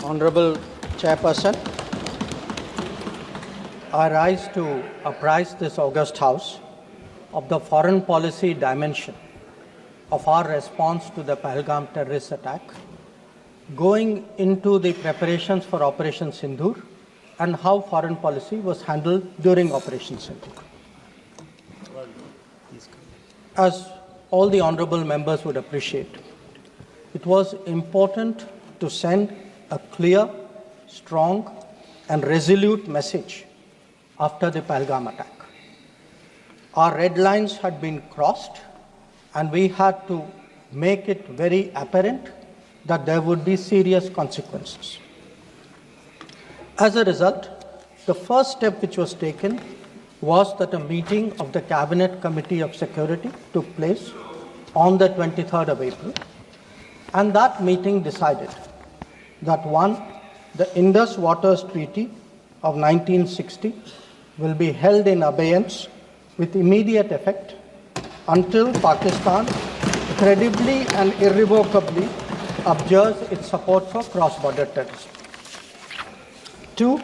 Honorable Chairperson, I rise to apprise this august House of the foreign policy dimension of our response to the Pahalgam terrorist attack, going into the preparations for Operation Sindoor and how foreign policy was handled during Operation Sindoor. As all the honorable members would appreciate, it was important to send a clear, strong and resolute message after the Pahalgam attack. Our red lines had been crossed and we had to make it very apparent that there would be serious consequences. As a result, the first step which was taken was that a meeting of the Cabinet Committee of Security took place on the 23rd of April, and that meeting decided that one, the Indus Waters Treaty of 1960 will be held in abeyance with immediate effect until Pakistan credibly and irrevocably abjures its support for cross-border terrorism. Two,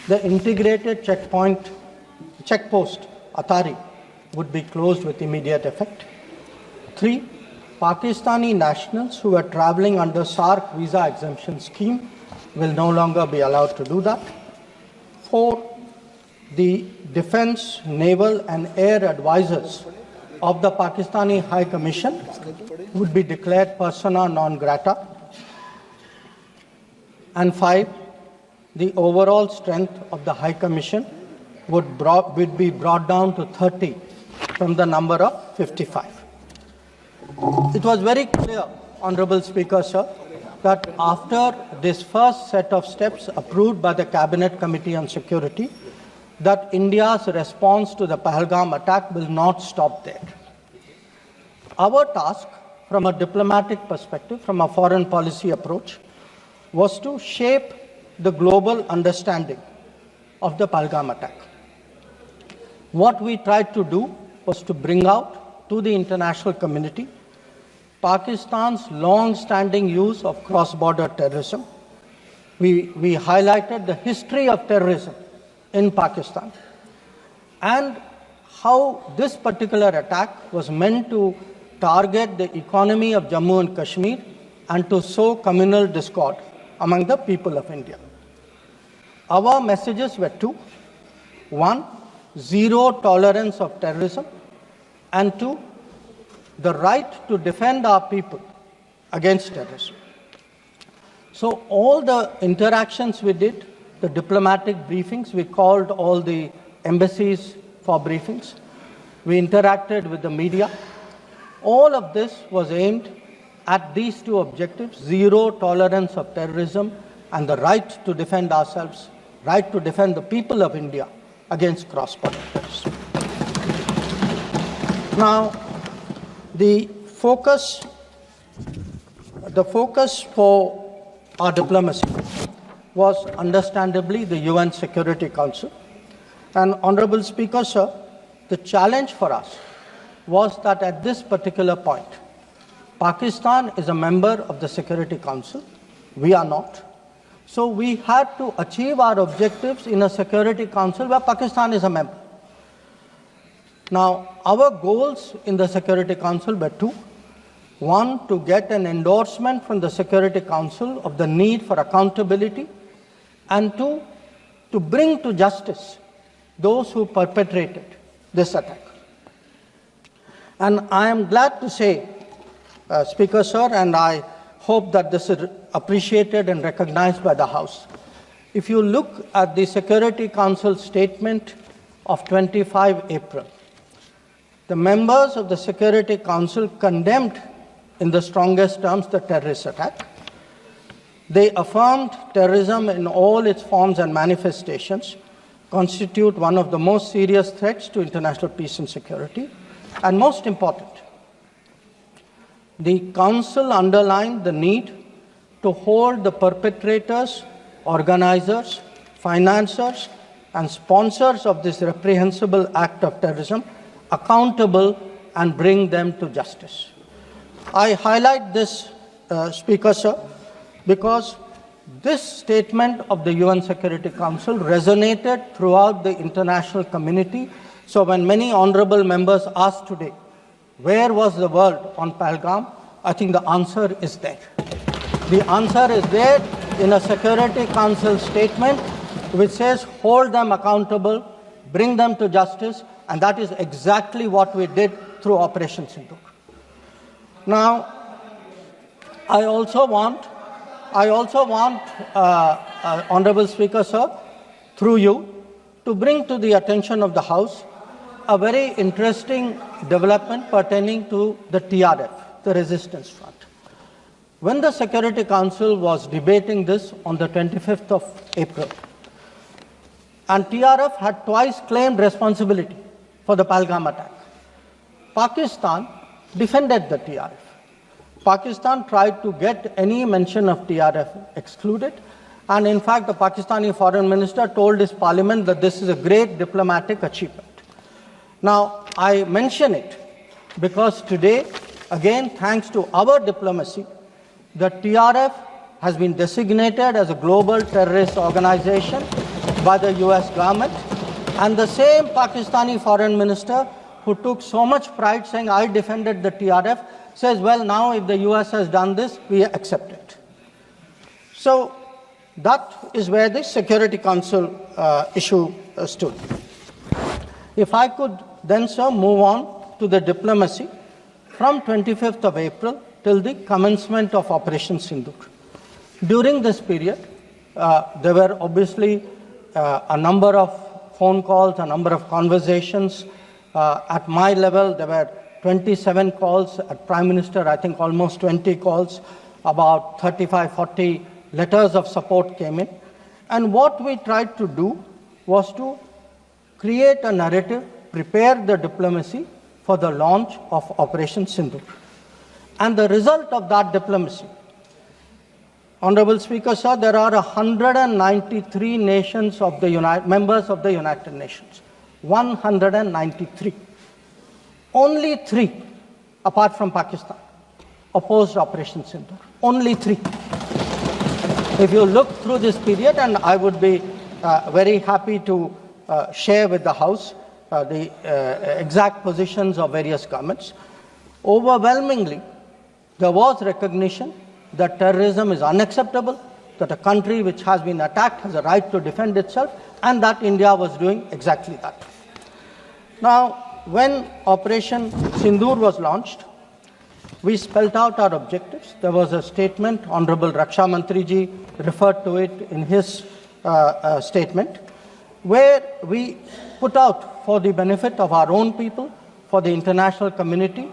the integrated checkpost Atari would be closed with immediate effect. Three, Pakistani nationals who are traveling under SARC visa exemption scheme will no longer be allowed to do that. Four, the defense, naval and air advisors of the Pakistani High Commission would be declared persona non grata. And five, the overall strength of the High Commission would be brought down to 30 from the number of 55. It was very clear, Honorable Speaker, sir, that after this first set of steps approved by the Cabinet Committee on Security, that India's response to the Pahalgam attack will not stop there. Our task, from a diplomatic perspective, from a foreign policy approach, was to shape the global understanding of the Pahalgam attack. What we tried to do was to bring out to the international community Pakistan's long-standing use of cross-border terrorism. We highlighted the history of terrorism in Pakistan and how this particular attack was meant to target the economy of Jammu and Kashmir and to sow communal discord among the people of India. Our messages were two. One, zero tolerance of terrorism, and two, the right to defend our people against terrorism. So all the interactions we did, the diplomatic briefings, we called all the embassies for briefings, we interacted with the media. All of this was aimed at these two objectives: zero tolerance of terrorism and the right to defend ourselves, right to defend the people of India against cross-border terrorism. Now, the focus for our diplomacy was understandably the UN Security Council. And Honorable Speaker, sir, the challenge for us was that at this particular point, Pakistan is a member of the Security Council. We are not. So we had to achieve our objectives in a Security Council where Pakistan is a member. Now, our goals in the Security Council were two. One, to get an endorsement from the Security Council of the need for accountability, and two, to bring to justice those who perpetrated this attack. And I am glad to say, Speaker, sir, and I hope that this is appreciated and recognized by the House. If you look at the Security Council statement of 25 April, the members of the Security Council condemned in the strongest terms the terrorist attack. They affirmed terrorism in all its forms and manifestations constitute one of the most serious threats to international peace and security. And most important, the Council underlined the need to hold the perpetrators, organizers, financiers, and sponsors of this reprehensible act of terrorism accountable and bring them to justice. I highlight this, Speaker, sir, because this statement of the UN Security Council resonated throughout the international community. So when many honorable members asked today, where was the world on Pahalgam? I think the answer is there. The answer is there in a Security Council statement which says hold them accountable, bring them to justice, and that is exactly what we did through Operation Sindoor. Now, I also want, Honorable Speaker, sir, through you, to bring to the attention of the House a very interesting development pertaining to the TRF, the Resistance Front. When the Security Council was debating this on the 25th of April, and TRF had twice claimed responsibility for the Pahalgam attack, Pakistan defended the TRF. Pakistan tried to get any mention of TRF excluded, and in fact the Pakistani Foreign Minister told his parliament that this is a great diplomatic achievement. Now, I mention it because today, again, thanks to our diplomacy, the TRF has been designated as a global terrorist organization by the US government, and the same Pakistani Foreign Minister who took so much pride saying, I defended the TRF, says, well, now if the US has done this, we accept it. So that is where the Security Council issue stood. If I could then, sir, move on to the diplomacy from 25th of April till the commencement of Operation Sindoor. During this period, there were obviously a number of phone calls, a number of conversations. At my level, there were 27 calls. At Prime Minister, I think almost 20 calls. About 35, 40 letters of support came in. And what we tried to do was to create a narrative, prepare the diplomacy for the launch of Operation Sindoor. And the result of that diplomacy, Honorable Speaker, sir, there are 193 nations of the members of the United Nations. 193. Only 3, apart from Pakistan, opposed Operation Sindoor. Only 3. If you look through this period, and I would be very happy to share with the House the exact positions of various governments, overwhelmingly, there was recognition that terrorism is unacceptable, that a country which has been attacked has a right to defend itself, and that India was doing exactly that. Now, when Operation Sindoor was launched, we spelled out our objectives. There was a statement, Honorable Raksha Mantri ji referred to it in his statement, where we put out for the benefit of our own people, for the international community,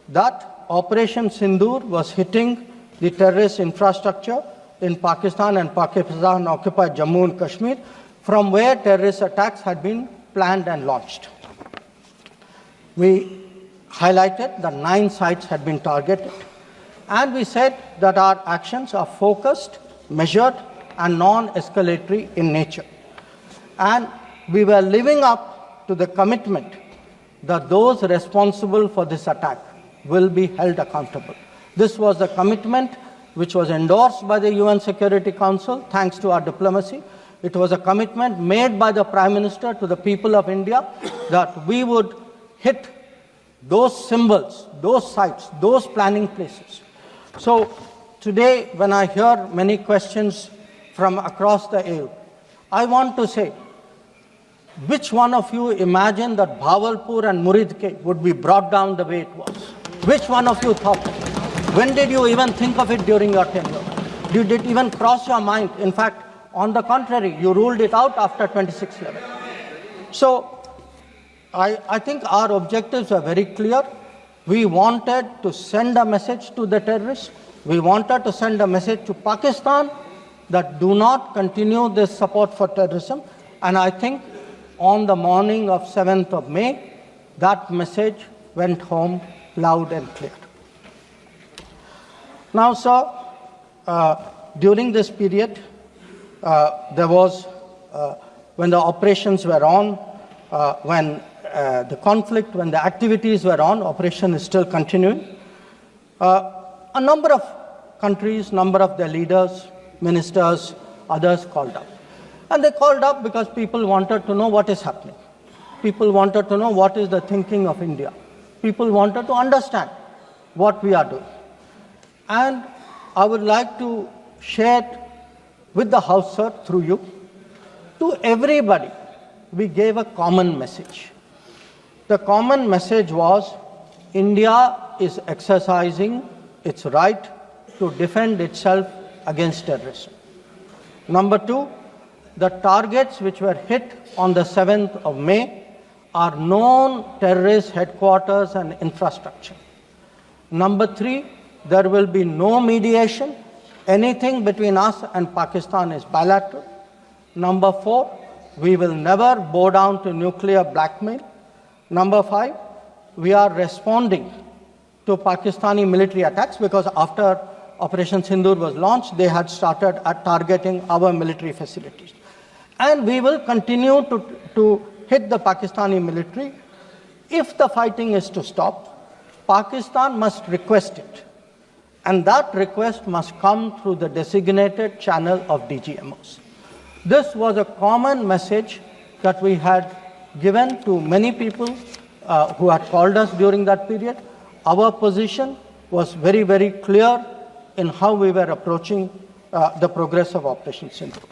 that Operation Sindoor was hitting the terrorist infrastructure in Pakistan and Pakistan-occupied Jammu and Kashmir, from where terrorist attacks had been planned and launched. We highlighted that 9 sites had been targeted, and we said that our actions are focused, measured, and non-escalatory in nature. And we were living up to the commitment that those responsible for this attack will be held accountable. This was the commitment which was endorsed by the UN Security Council, thanks to our diplomacy. It was a commitment made by the Prime Minister to the people of India that we would hit those symbols, those sites, those planning places. So today, when I hear many questions from across the aisle, I want to say, which one of you imagined that Bhavalpur and Muridke would be brought down the way it was? Which one of you thought? When did you even think of it during your tenure? Did it even cross your mind? In fact, on the contrary, you ruled it out after 26/11. So I think our objectives were very clear. We wanted to send a message to the terrorists. We wanted to send a message to Pakistan that do not continue this support for terrorism. And I think on the morning of 7th of May, that message went home loud and clear. Now, sir, during this period, there was, when the operations were on, when the conflict, when the activities were on, operation is still continuing. A number of countries, number of their leaders, ministers, others called up. And they called up because people wanted to know what is happening. People wanted to know what is the thinking of India. People wanted to understand what we are doing. And I would like to share with the House, sir, through you, to everybody, we gave a common message. The common message was India is exercising its right to defend itself against terrorism. Number two, the targets which were hit on the 7th of May are known terrorist headquarters and infrastructure. Number three, there will be no mediation. Anything between us and Pakistan is bilateral. Number four, we will never bow down to nuclear blackmail. Number five, we are responding to Pakistani military attacks because after Operation Sindoor was launched, they had started targeting our military facilities. And we will continue to hit the Pakistani military. If the fighting is to stop, Pakistan must request it. And that request must come through the designated channel of DGMOs. This was a common message that we had given to many people who had called us during that period. Our position was very, very clear in how we were approaching the progress of Operation Sindoor.